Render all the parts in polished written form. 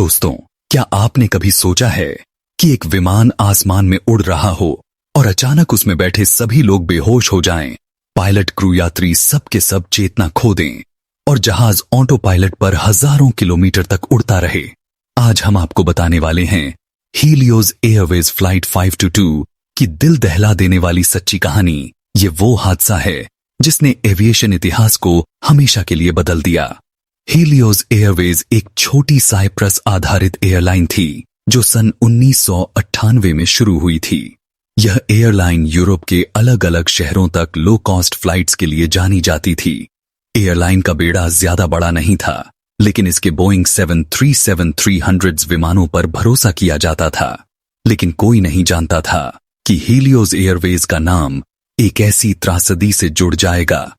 दोस्तों, क्या आपने कभी सोचा है कि एक विमान आसमान में उड़ रहा हो और अचानक उसमें बैठे सभी लोग बेहोश हो जाएं, पायलट, क्रू, यात्री सब के सब चेतना खो दें और जहाज ऑटो पायलट पर हजारों किलोमीटर तक उड़ता रहे। आज हम आपको बताने वाले हैं हीलियोज एयरवेज फ्लाइट 522 की दिल दहला देने वाली सच्ची कहानी। ये वो हादसा है जिसने एविएशन इतिहास को हमेशा के लिए बदल दिया। हीलियोज एयरवेज एक छोटी साइप्रस आधारित एयरलाइन थी जो सन 1998 में शुरू हुई थी। यह एयरलाइन यूरोप के अलग अलग शहरों तक लो कॉस्ट फ्लाइट्स के लिए जानी जाती थी। एयरलाइन का बेड़ा ज्यादा बड़ा नहीं था, लेकिन इसके बोइंग 737-300 विमानों पर भरोसा किया जाता था। लेकिन कोई नहीं जानता था कि हीलियोज एयरवेज का नाम एक ऐसी त्रासदी से जुड़ जाएगा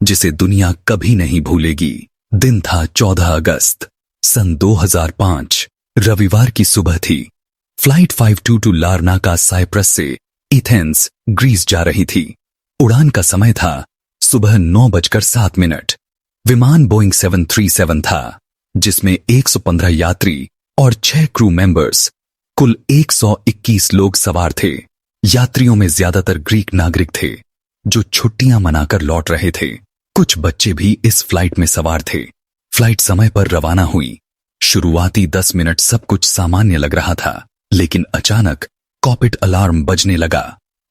जिसे दुनिया कभी नहीं भूलेगी। दिन था 14 अगस्त सन 2005। रविवार की सुबह थी। फ्लाइट 522 लारनाका साइप्रस से एथेंस, ग्रीस जा रही थी। उड़ान का समय था सुबह 9:07। विमान बोइंग 737 था जिसमें 115 यात्री और 6 क्रू मेंबर्स, कुल 121 लोग सवार थे। यात्रियों में ज्यादातर ग्रीक नागरिक थे जो छुट्टियां मनाकर लौट रहे थे। कुछ बच्चे भी इस फ्लाइट में सवार थे। फ्लाइट समय पर रवाना हुई। शुरुआती 10 मिनट सब कुछ सामान्य लग रहा था, लेकिन अचानक कॉकपिट अलार्म बजने लगा।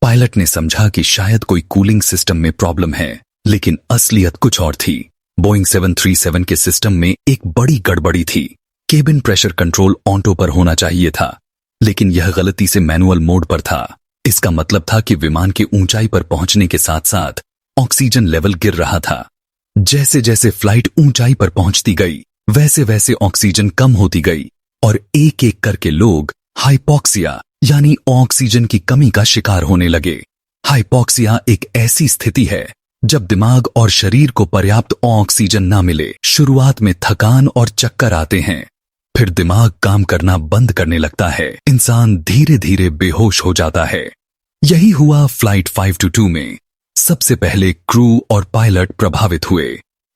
पायलट ने समझा कि शायद कोई कूलिंग सिस्टम में प्रॉब्लम है, लेकिन असलियत कुछ और थी। बोइंग 737 के सिस्टम में एक बड़ी गड़बड़ी थी। केबिन प्रेशर कंट्रोल ऑटो पर होना चाहिए था, लेकिन यह गलती से मैनुअल मोड पर था। इसका मतलब था कि विमान के ऊंचाई पर पहुंचने के साथ साथ ऑक्सीजन लेवल गिर रहा था। जैसे जैसे फ्लाइट ऊंचाई पर पहुंचती गई, वैसे वैसे ऑक्सीजन कम होती गई और एक एक करके लोग हाइपोक्सिया यानी ऑक्सीजन की कमी का शिकार होने लगे। हाइपोक्सिया एक ऐसी स्थिति है जब दिमाग और शरीर को पर्याप्त ऑक्सीजन ना मिले। शुरुआत में थकान और चक्कर आते हैं, फिर दिमाग काम करना बंद करने लगता है। इंसान धीरे धीरे बेहोश हो जाता है। यही हुआ फ्लाइट 522 में। सबसे पहले क्रू और पायलट प्रभावित हुए।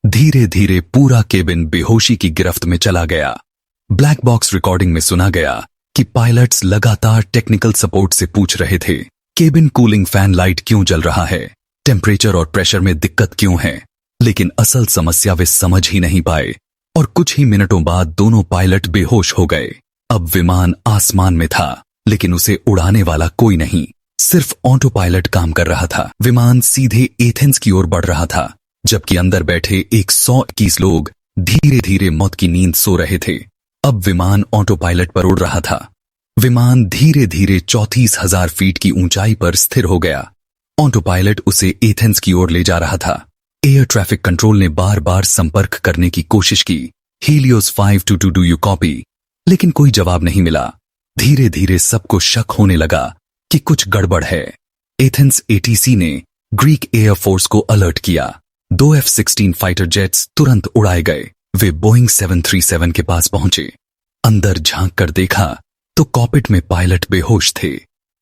धीरे धीरे पूरा केबिन बेहोशी की गिरफ्त में चला गया। ब्लैक बॉक्स रिकॉर्डिंग में सुना गया कि पायलट्स लगातार टेक्निकल सपोर्ट से पूछ रहे थे, केबिन कूलिंग फैन लाइट क्यों जल रहा है, टेम्परेचर और प्रेशर में दिक्कत क्यों है। लेकिन असल समस्या वे समझ ही नहीं पाए और कुछ ही मिनटों बाद दोनों पायलट बेहोश हो गए। अब विमान आसमान में था, लेकिन उसे उड़ाने वाला कोई नहीं, सिर्फ ऑटो पायलट काम कर रहा था। विमान सीधे एथेंस की ओर बढ़ रहा था, जबकि अंदर बैठे 121 लोग धीरे धीरे मौत की नींद सो रहे थे। अब विमान ऑटो पायलट पर उड़ रहा था। विमान धीरे धीरे 34,000 फीट की ऊंचाई पर स्थिर हो गया। ऑटो पायलट उसे एथेंस की ओर ले जा रहा था। एयर ट्रैफिक कंट्रोल ने बार बार संपर्क करने की कोशिश की, हीलियोज 522 डू यू कॉपी, लेकिन कोई जवाब नहीं मिला। धीरे धीरे सबको शक होने लगा कि कुछ गड़बड़ है। एथेंस एटीसी ने ग्रीक एयरफोर्स को अलर्ट किया। 2 F-16 फाइटर जेट्स तुरंत उड़ाए गए। वे बोइंग 737 के पास पहुंचे। अंदर झांक कर देखा तो कॉकपिट में पायलट बेहोश थे।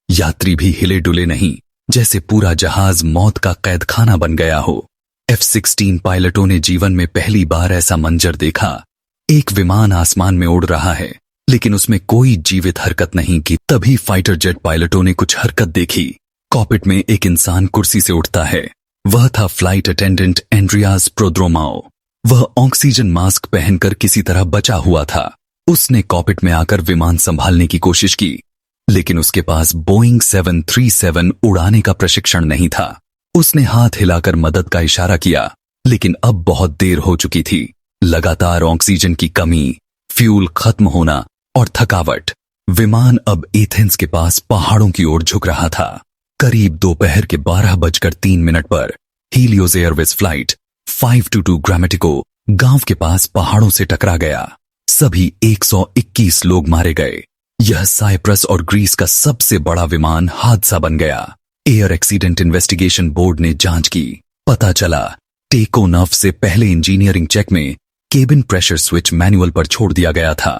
यात्री भी हिले डुले नहीं, जैसे पूरा जहाज मौत का कैद खाना बन गया हो। F-16 पायलटों ने जीवन में पहली बार ऐसा मंजर देखा। एक विमान आसमान में उड़ रहा है, लेकिन उसमें कोई जीवित हरकत नहीं की। तभी फाइटर जेट पायलटों ने कुछ हरकत देखी। कॉकपिट में एक इंसान कुर्सी से उठता है। वह था फ्लाइट अटेंडेंट एंड्रियास प्रोद्रोमाओ। वह ऑक्सीजन मास्क पहनकर किसी तरह बचा हुआ था। उसने कॉकपिट में आकर विमान संभालने की कोशिश की, लेकिन उसके पास बोइंग 737 उड़ाने का प्रशिक्षण नहीं था। उसने हाथ हिलाकर मदद का इशारा किया, लेकिन अब बहुत देर हो चुकी थी। लगातार ऑक्सीजन की कमी, फ्यूल खत्म होना और थकावट। विमान अब एथेंस के पास पहाड़ों की ओर झुक रहा था। करीब दोपहर के 12:03 पर हीलियोज एयरवेज फ्लाइट 522 ग्रामेटिको गांव के पास पहाड़ों से टकरा गया। सभी 121 लोग मारे गए। यह साइप्रस और ग्रीस का सबसे बड़ा विमान हादसा बन गया। एयर एक्सीडेंट इन्वेस्टिगेशन बोर्ड ने जांच की। पता चला टेक ऑफ से पहले इंजीनियरिंग चेक में केबिन प्रेशर स्विच मैनुअल पर छोड़ दिया गया था।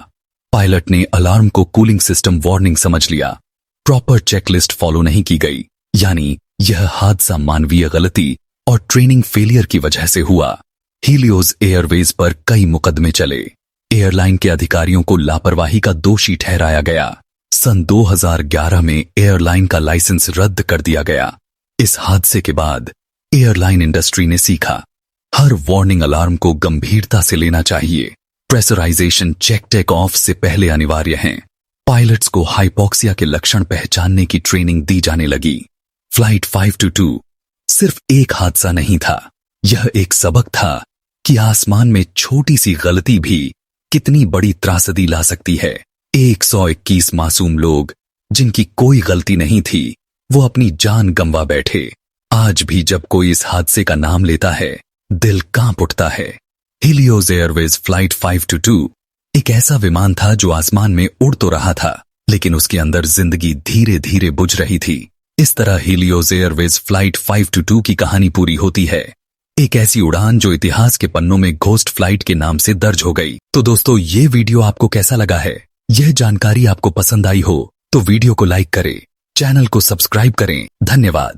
पायलट ने अलार्म को कूलिंग सिस्टम वार्निंग समझ लिया। प्रॉपर चेकलिस्ट फॉलो नहीं की गई, यानी यह हादसा मानवीय गलती और ट्रेनिंग फेलियर की वजह से हुआ। हीलियोज एयरवेज पर कई मुकदमे चले। एयरलाइन के अधिकारियों को लापरवाही का दोषी ठहराया गया। सन 2011 में एयरलाइन का लाइसेंस रद्द कर दिया गया। इस हादसे के बाद एयरलाइन इंडस्ट्री ने सीखा, हर वार्निंग अलार्म को गंभीरता से लेना चाहिए। प्रेशराइजेशन चेक टेक ऑफ से पहले अनिवार्य हैं। पायलट्स को हाइपोक्सिया के लक्षण पहचानने की ट्रेनिंग दी जाने लगी। फ्लाइट 522 सिर्फ एक हादसा नहीं था, यह एक सबक था कि आसमान में छोटी सी गलती भी कितनी बड़ी त्रासदी ला सकती है। 121 मासूम लोग जिनकी कोई गलती नहीं थी, वो अपनी जान गंवा बैठे। आज भी जब कोई इस हादसे का नाम लेता है, दिल कांप उठता है। हीलियोज एयरवेज फ्लाइट 522 एक ऐसा विमान था जो आसमान में उड़ तो रहा था, लेकिन उसके अंदर जिंदगी धीरे धीरे बुझ रही थी। इस तरह हीलियोज एयरवेज फ्लाइट 522 की कहानी पूरी होती है। एक ऐसी उड़ान जो इतिहास के पन्नों में घोस्ट फ्लाइट के नाम से दर्ज हो गई। तो दोस्तों, ये वीडियो आपको कैसा लगा है? यह जानकारी आपको पसंद आई हो तो वीडियो को लाइक करें, चैनल को सब्सक्राइब करें। धन्यवाद।